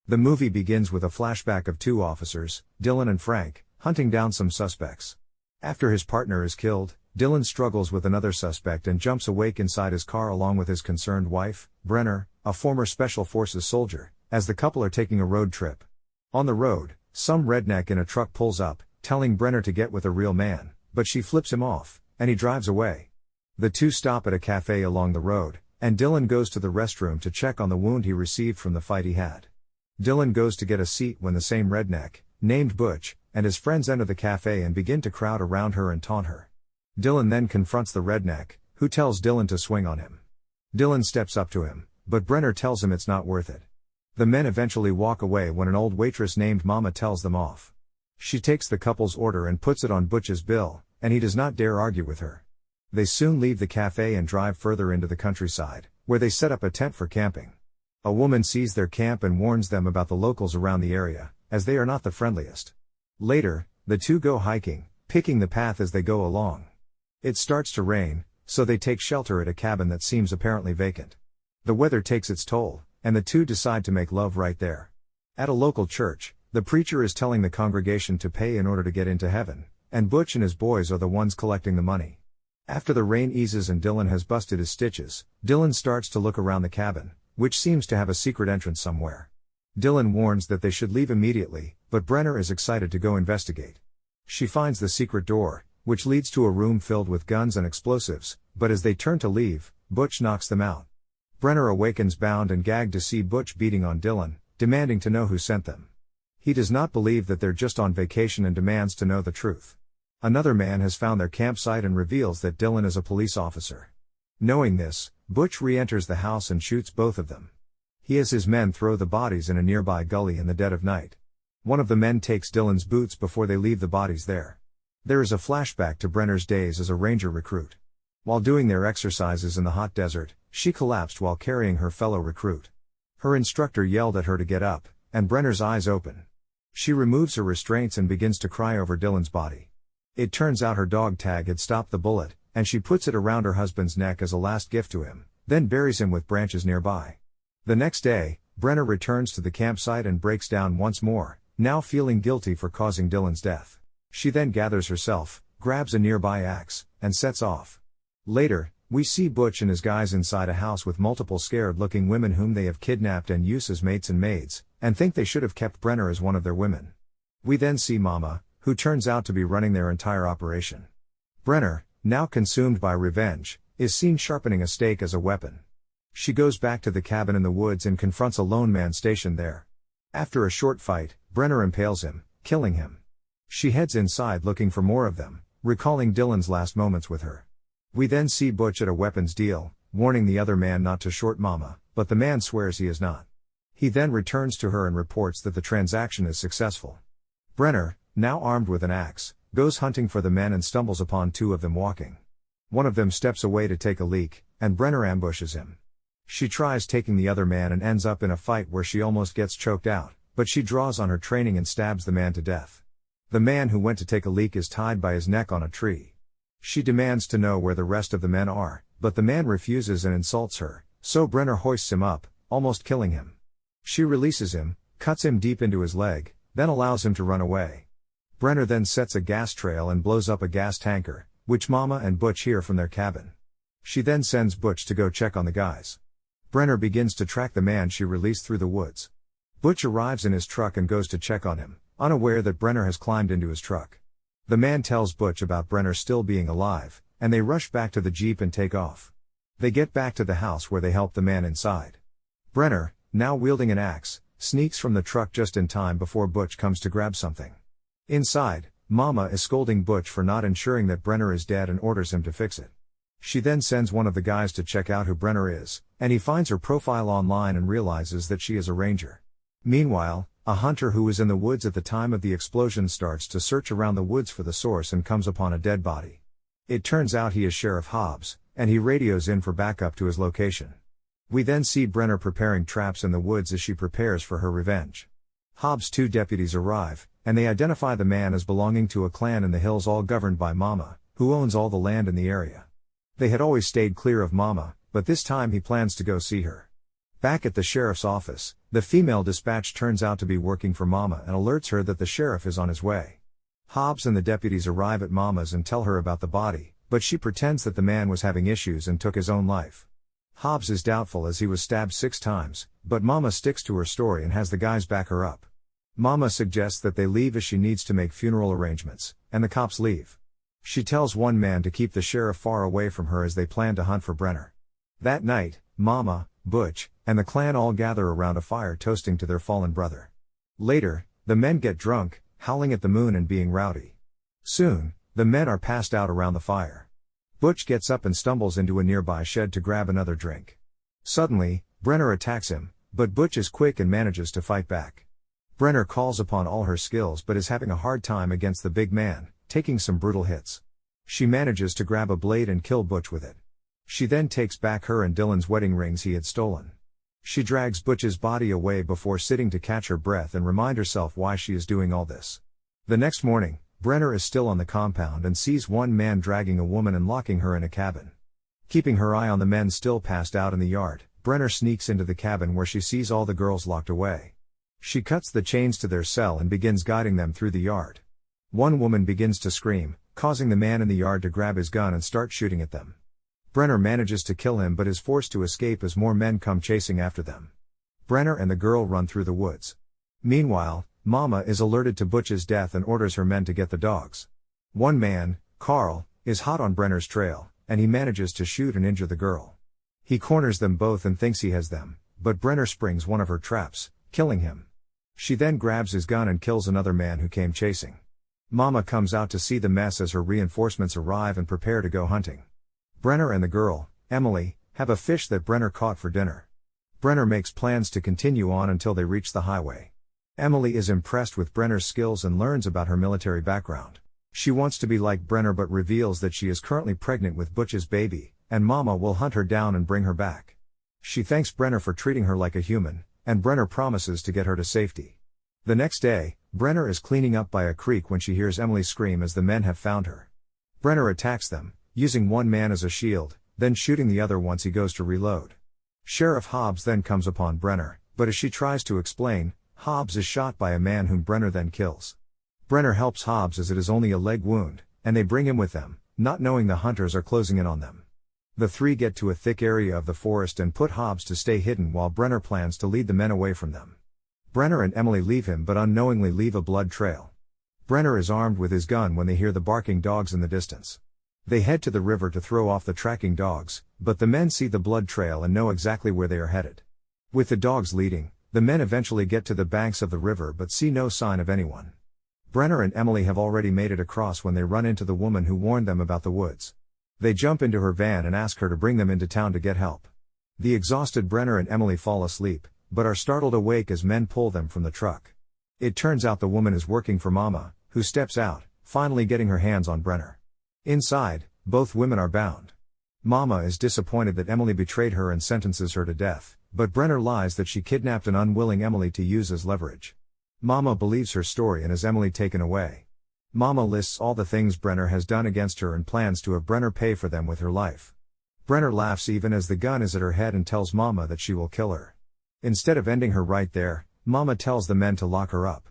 The movie begins with a flashback of two officers, Dylan and Frank, hunting down some suspects. After his partner is killed, Dylan struggles with another suspect and jumps awake inside his car along with his concerned wife, Brenner, a former Special Forces soldier, as the couple are taking a road trip. On the road, some redneck in a truck pulls up, telling Brenner to get with a real man, but she flips him off, and he drives away. The two stop at a cafe along the road, and Dylan goes to the restroom to check on the wound he received from the fight he had. Dylan goes to get a seat when the same redneck, named Butch, and his friends enter the cafe and begin to crowd around her and taunt her. Dylan then confronts the redneck, who tells Dylan to swing on him. Dylan steps up to him, but Brenner tells him it's not worth it. The men eventually walk away when an old waitress named Mama tells them off. She takes the couple's order and puts it on Butch's bill, and he does not dare argue with her. They soon leave the cafe and drive further into the countryside, where they set up a tent for camping. A woman sees their camp and warns them about the locals around the area, as they are not the friendliest. Later, the two go hiking, picking the path as they go along. It starts to rain, so they take shelter at a cabin that seems apparently vacant. The weather takes its toll, and the two decide to make love right there. At a local church, the preacher is telling the congregation to pay in order to get into heaven, and Butch and his boys are the ones collecting the money. After the rain eases and Dylan has busted his stitches, Dylan starts to look around the cabin, which seems to have a secret entrance somewhere. Dylan warns that they should leave immediately, but Brenner is excited to go investigate. She finds the secret door, which leads to a room filled with guns and explosives, but as they turn to leave, Butch knocks them out. Brenner awakens bound and gagged to see Butch beating on Dylan, demanding to know who sent them. He does not believe that they're just on vacation and demands to know the truth. Another man has found their campsite and reveals that Dylan is a police officer. Knowing this, Butch re-enters the house and shoots both of them. He has his men throw the bodies in a nearby gully in the dead of night. One of the men takes Dylan's boots before they leave the bodies there. There is a flashback to Brenner's days as a ranger recruit. While doing their exercises in the hot desert, she collapsed while carrying her fellow recruit. Her instructor yelled at her to get up, and Brenner's eyes open. She removes her restraints and begins to cry over Dylan's body. It turns out her dog tag had stopped the bullet, and she puts it around her husband's neck as a last gift to him, then buries him with branches nearby. The next day, Brenner returns to the campsite and breaks down once more, now feeling guilty for causing Dylan's death. She then gathers herself, grabs a nearby axe, and sets off. Later, we see Butch and his guys inside a house with multiple scared-looking women whom they have kidnapped and use as mates and maids, and think they should have kept Brenner as one of their women. We then see Mama, who turns out to be running their entire operation. Brenner, now consumed by revenge, is seen sharpening a stake as a weapon. She goes back to the cabin in the woods and confronts a lone man stationed there. After a short fight, Brenner impales him, killing him. She heads inside looking for more of them, recalling Dylan's last moments with her. We then see Butch at a weapons deal, warning the other man not to short Mama, but the man swears he is not. He then returns to her and reports that the transaction is successful. Brenner, now armed with an axe, goes hunting for the men and stumbles upon two of them walking. One of them steps away to take a leak, and Brenner ambushes him. She tries taking the other man and ends up in a fight where she almost gets choked out, but she draws on her training and stabs the man to death. The man who went to take a leak is tied by his neck on a tree. She demands to know where the rest of the men are, but the man refuses and insults her, so Brenner hoists him up, almost killing him. She releases him, cuts him deep into his leg, then allows him to run away. Brenner then sets a gas trail and blows up a gas tanker, which Mama and Butch hear from their cabin. She then sends Butch to go check on the guys. Brenner begins to track the man she released through the woods. Butch arrives in his truck and goes to check on him, unaware that Brenner has climbed into his truck. The man tells Butch about Brenner still being alive, and they rush back to the Jeep and take off. They get back to the house where they help the man inside. Brenner, now wielding an axe, sneaks from the truck just in time before Butch comes to grab something. Inside, Mama is scolding Butch for not ensuring that Brenner is dead and orders him to fix it. She then sends one of the guys to check out who Brenner is, and he finds her profile online and realizes that she is a ranger. Meanwhile, a hunter who was in the woods at the time of the explosion starts to search around the woods for the source and comes upon a dead body. It turns out he is Sheriff Hobbs, and he radios in for backup to his location. We then see Brenner preparing traps in the woods as she prepares for her revenge. Hobbs' two deputies arrive, and they identify the man as belonging to a clan in the hills all governed by Mama, who owns all the land in the area. They had always stayed clear of Mama, but this time he plans to go see her. Back at the sheriff's office, the female dispatch turns out to be working for Mama and alerts her that the sheriff is on his way. Hobbs and the deputies arrive at Mama's and tell her about the body, but she pretends that the man was having issues and took his own life. Hobbs is doubtful as he was stabbed 6 times, but Mama sticks to her story and has the guys back her up. Mama suggests that they leave as she needs to make funeral arrangements, and the cops leave. She tells one man to keep the sheriff far away from her as they plan to hunt for Brenner. That night, Mama, Butch, and the clan all gather around a fire toasting to their fallen brother. Later, the men get drunk, howling at the moon and being rowdy. Soon, the men are passed out around the fire. Butch gets up and stumbles into a nearby shed to grab another drink. Suddenly, Brenner attacks him, but Butch is quick and manages to fight back. Brenner calls upon all her skills but is having a hard time against the big man, taking some brutal hits. She manages to grab a blade and kill Butch with it. She then takes back her and Dylan's wedding rings he had stolen. She drags Butch's body away before sitting to catch her breath and remind herself why she is doing all this. The next morning, Brenner is still on the compound and sees one man dragging a woman and locking her in a cabin. Keeping her eye on the men still passed out in the yard, Brenner sneaks into the cabin where she sees all the girls locked away. She cuts the chains to their cell and begins guiding them through the yard. One woman begins to scream, causing the man in the yard to grab his gun and start shooting at them. Brenner manages to kill him but is forced to escape as more men come chasing after them. Brenner and the girl run through the woods. Meanwhile, Mama is alerted to Butch's death and orders her men to get the dogs. One man, Carl, is hot on Brenner's trail, and he manages to shoot and injure the girl. He corners them both and thinks he has them, but Brenner springs one of her traps, killing him. She then grabs his gun and kills another man who came chasing. Mama comes out to see the mess as her reinforcements arrive and prepare to go hunting. Brenner and the girl, Emily, have a fish that Brenner caught for dinner. Brenner makes plans to continue on until they reach the highway. Emily is impressed with Brenner's skills and learns about her military background. She wants to be like Brenner but reveals that she is currently pregnant with Butch's baby, and Mama will hunt her down and bring her back. She thanks Brenner for treating her like a human, and Brenner promises to get her to safety. The next day, Brenner is cleaning up by a creek when she hears Emily scream as the men have found her. Brenner attacks them, using one man as a shield, then shooting the other once he goes to reload. Sheriff Hobbs then comes upon Brenner, but as she tries to explain, Hobbs is shot by a man whom Brenner then kills. Brenner helps Hobbs as it is only a leg wound, and they bring him with them, not knowing the hunters are closing in on them. The three get to a thick area of the forest and put Hobbs to stay hidden while Brenner plans to lead the men away from them. Brenner and Emily leave him but unknowingly leave a blood trail. Brenner is armed with his gun when they hear the barking dogs in the distance. They head to the river to throw off the tracking dogs, but the men see the blood trail and know exactly where they are headed. With the dogs leading, the men eventually get to the banks of the river but see no sign of anyone. Brenner and Emily have already made it across when they run into the woman who warned them about the woods. They jump into her van and ask her to bring them into town to get help. The exhausted Brenner and Emily fall asleep, but are startled awake as men pull them from the truck. It turns out the woman is working for Mama, who steps out, finally getting her hands on Brenner. Inside, both women are bound. Mama is disappointed that Emily betrayed her and sentences her to death, but Brenner lies that she kidnapped an unwilling Emily to use as leverage. Mama believes her story and has Emily taken away. Mama lists all the things Brenner has done against her and plans to have Brenner pay for them with her life. Brenner laughs even as the gun is at her head and tells Mama that she will kill her. Instead of ending her right there, Mama tells the men to lock her up.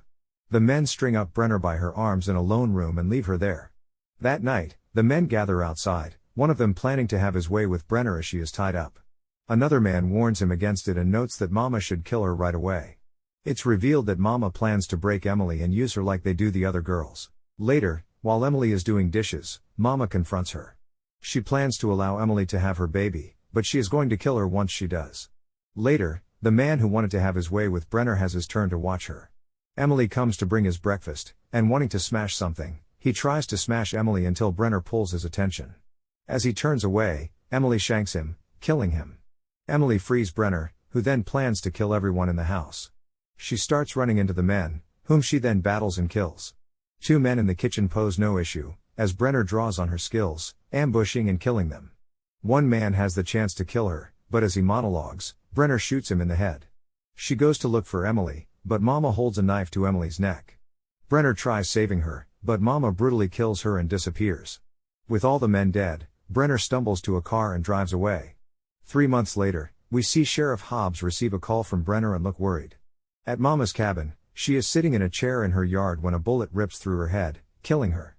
The men string up Brenner by her arms in a lone room and leave her there. That night, the men gather outside, one of them planning to have his way with Brenner as she is tied up. Another man warns him against it and notes that Mama should kill her right away. It's revealed that Mama plans to break Emily and use her like they do the other girls. Later, while Emily is doing dishes, Mama confronts her. She plans to allow Emily to have her baby, but she is going to kill her once she does. Later, the man who wanted to have his way with Brenner has his turn to watch her. Emily comes to bring his breakfast, and wanting to smash something, he tries to smash Emily until Brenner pulls his attention. As he turns away, Emily shanks him, killing him. Emily frees Brenner, who then plans to kill everyone in the house. She starts running into the men, whom she then battles and kills. 2 men in the kitchen pose no issue, as Brenner draws on her skills, ambushing and killing them. One man has the chance to kill her, but as he monologues, Brenner shoots him in the head. She goes to look for Emily, but Mama holds a knife to Emily's neck. Brenner tries saving her, but Mama brutally kills her and disappears. With all the men dead, Brenner stumbles to a car and drives away. 3 months later, We see Sheriff Hobbs receive a call from Brenner and look worried. At Mama's cabin, she is sitting in a chair in her yard when a bullet rips through her head, killing her.